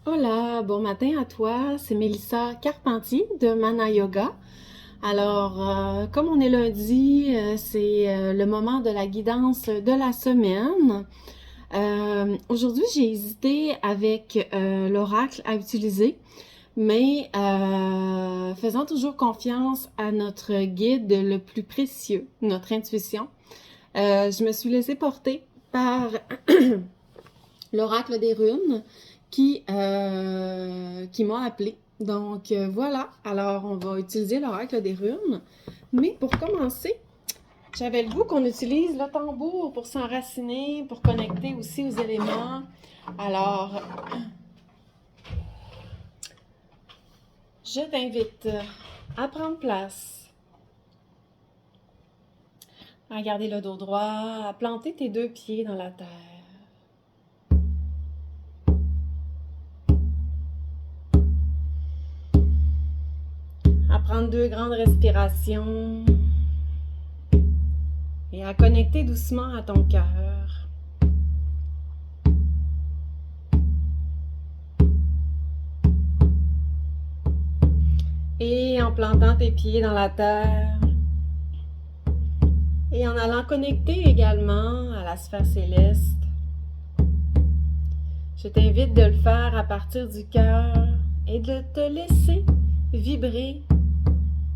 Hola, bon matin à toi, c'est Mélissa Carpentier de Mana Yoga. Alors, comme on est lundi, c'est le moment de la guidance de la semaine. Aujourd'hui, j'ai hésité avec l'oracle à utiliser, mais faisant toujours confiance à notre guide le plus précieux, notre intuition. Je me suis laissée porter par l'oracle des runes qui m'a appelé. Donc voilà, alors on va utiliser l'oracle des runes. Mais pour commencer, j'avais le goût qu'on utilise le tambour pour s'enraciner, pour connecter aussi aux éléments. Alors, je t'invite à prendre place, à garder le dos droit, à planter tes deux pieds dans la terre. À prendre deux grandes respirations et à connecter doucement à ton cœur. Et en plantant tes pieds dans la terre et en allant connecter également à la sphère céleste, je t'invite de le faire à partir du cœur et de te laisser vibrer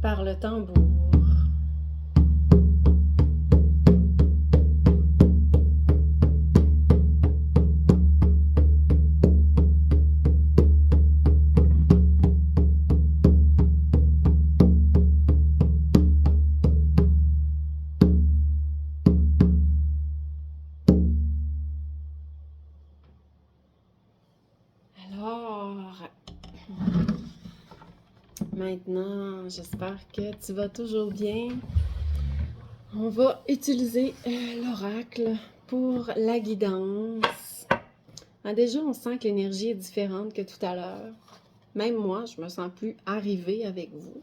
par le tambour. Alors, maintenant, j'espère que tu vas toujours bien. On va utiliser l'oracle pour la guidance. Déjà, on sent que l'énergie est différente que tout à l'heure. Même moi, je me sens plus arrivée avec vous.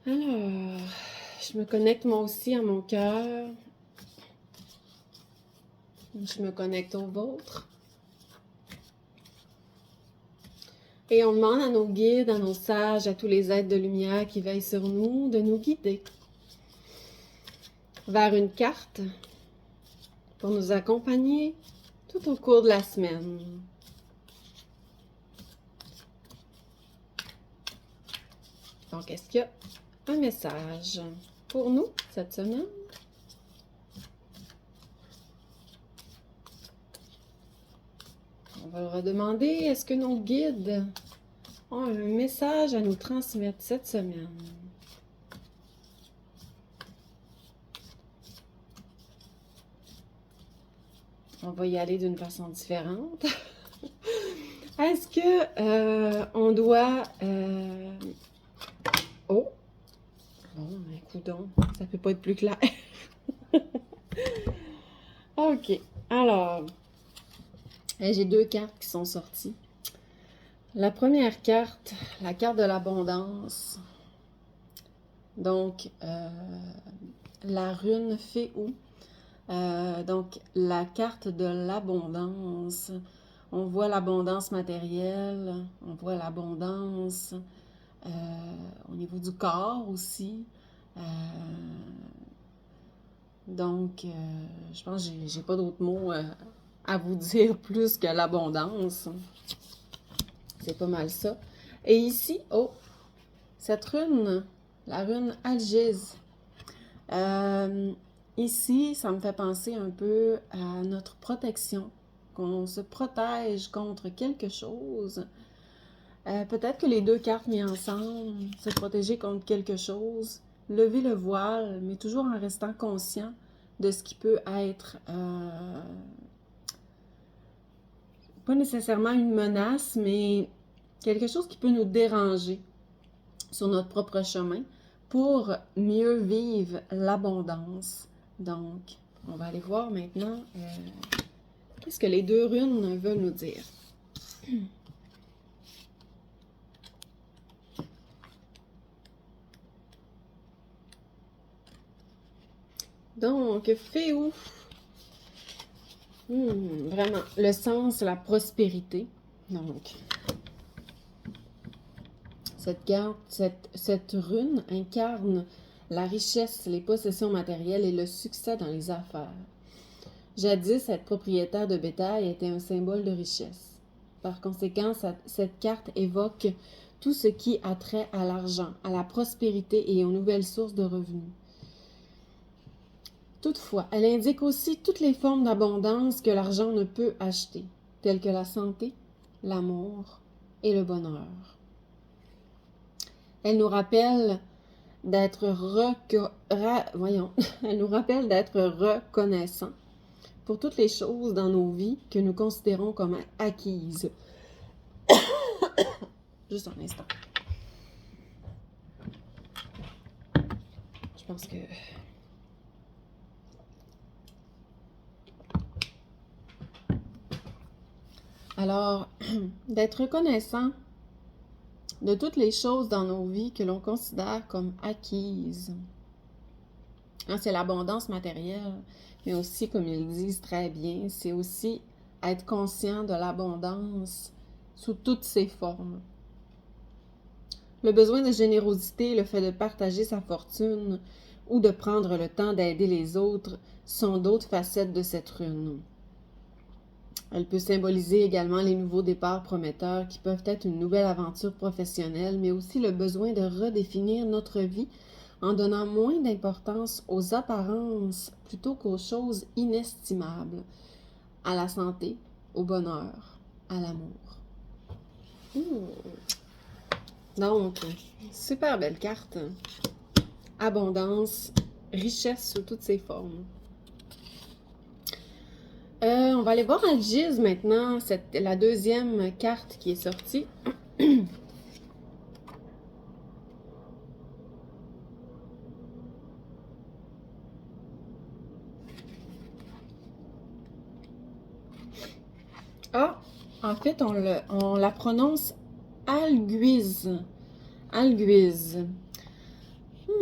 Alors, je me connecte moi aussi à mon cœur. Je me connecte au vôtre. Et on demande à nos guides, à nos sages, à tous les êtres de lumière qui veillent sur nous, de nous guider vers une carte pour nous accompagner tout au cours de la semaine. Donc, est-ce qu'il y a un message pour nous cette semaine? On va leur demander, est-ce que nos guides ont un message à nous transmettre cette semaine? On va y aller d'une façon différente. Est-ce que on doit... Oh! Bon, écoute, ça peut pas être plus clair. OK. Alors, j'ai deux cartes qui sont sorties. La première carte, la carte de l'abondance. Donc, la rune fait où? Donc, la carte de l'abondance. On voit l'abondance matérielle, on voit l'abondance au niveau du corps aussi. Donc, je pense que j'ai pas d'autres mots à vous dire plus que l'abondance. C'est pas mal ça. Et ici, oh, cette rune, la rune Algiz. Ici, ça me fait penser un peu à notre protection, qu'on se protège contre quelque chose. Peut-être que les deux cartes mises ensemble, se protéger contre quelque chose, lever le voile, mais toujours en restant conscient de ce qui peut être pas nécessairement une menace, mais quelque chose qui peut nous déranger sur notre propre chemin pour mieux vivre l'abondance. Donc, on va aller voir maintenant qu'est-ce que les deux runes veulent nous dire. Donc, Féo. Vraiment, le sens, la prospérité. Donc, cette carte, cette rune incarne la richesse, les possessions matérielles et le succès dans les affaires. Jadis, être propriétaire de bétail était un symbole de richesse. Par conséquent, cette carte évoque tout ce qui a trait à l'argent, à la prospérité et aux nouvelles sources de revenus. Toutefois, elle indique aussi toutes les formes d'abondance que l'argent ne peut acheter, telles que la santé, l'amour et le bonheur. Elle nous rappelle d'être elle nous rappelle d'être reconnaissant pour toutes les choses dans nos vies que nous considérons comme acquises. Juste un instant. Je pense que... Alors, d'être reconnaissant de toutes les choses dans nos vies que l'on considère comme acquises. C'est l'abondance matérielle, mais aussi, comme ils disent très bien, c'est aussi être conscient de l'abondance sous toutes ses formes. Le besoin de générosité, le fait de partager sa fortune ou de prendre le temps d'aider les autres sont d'autres facettes de cette rune. Elle peut symboliser également les nouveaux départs prometteurs qui peuvent être une nouvelle aventure professionnelle, mais aussi le besoin de redéfinir notre vie en donnant moins d'importance aux apparences plutôt qu'aux choses inestimables, à la santé, au bonheur, à l'amour. Donc, super belle carte. Abondance, richesse sous toutes ses formes. On va aller voir Algise maintenant, la deuxième carte qui est sortie. Ah, en fait, on la prononce Alguise. Alguise.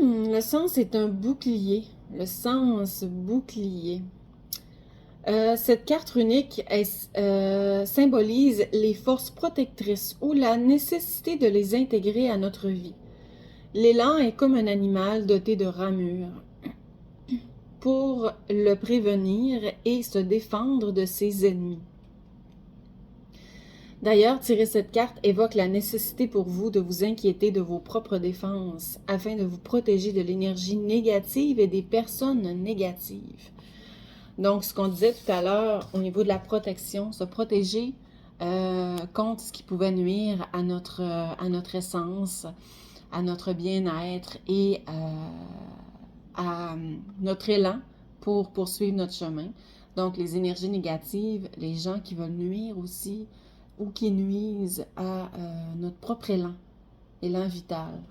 Le sens est un bouclier. Le sens bouclier. Cette carte runique symbolise les forces protectrices ou la nécessité de les intégrer à notre vie. L'élan est comme un animal doté de ramures pour le prévenir et se défendre de ses ennemis. D'ailleurs, tirer cette carte évoque la nécessité pour vous de vous inquiéter de vos propres défenses afin de vous protéger de l'énergie négative et des personnes négatives. Donc, ce qu'on disait tout à l'heure au niveau de la protection, se protéger contre ce qui pouvait nuire à notre essence, à notre bien-être et à notre élan pour poursuivre notre chemin. Donc, les énergies négatives, les gens qui veulent nuire aussi ou qui nuisent à notre propre élan vital.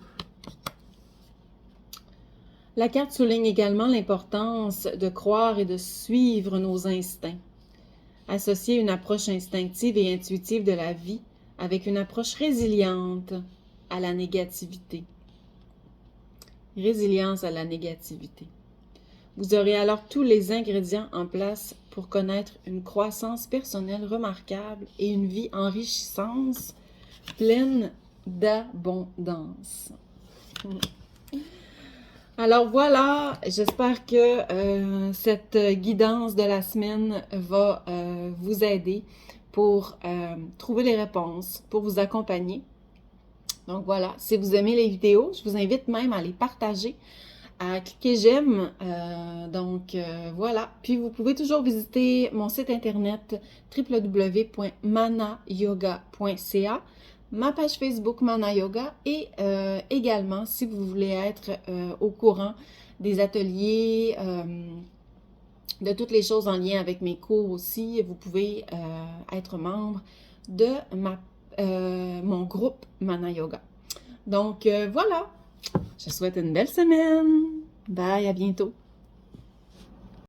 La carte souligne également l'importance de croire et de suivre nos instincts. Associer une approche instinctive et intuitive de la vie avec une approche résiliente à la négativité. Résilience à la négativité. Vous aurez alors tous les ingrédients en place pour connaître une croissance personnelle remarquable et une vie enrichissante, pleine d'abondance. Alors voilà, j'espère que cette guidance de la semaine va vous aider pour trouver les réponses, pour vous accompagner. Donc voilà, si vous aimez les vidéos, je vous invite même à les partager, à cliquer j'aime. Voilà, puis vous pouvez toujours visiter mon site internet www.manayoga.ca, ma page Facebook Mana Yoga et également si vous voulez être au courant des ateliers, de toutes les choses en lien avec mes cours aussi, vous pouvez être membre de mon groupe Mana Yoga. Donc voilà, je vous souhaite une belle semaine. Bye, à bientôt.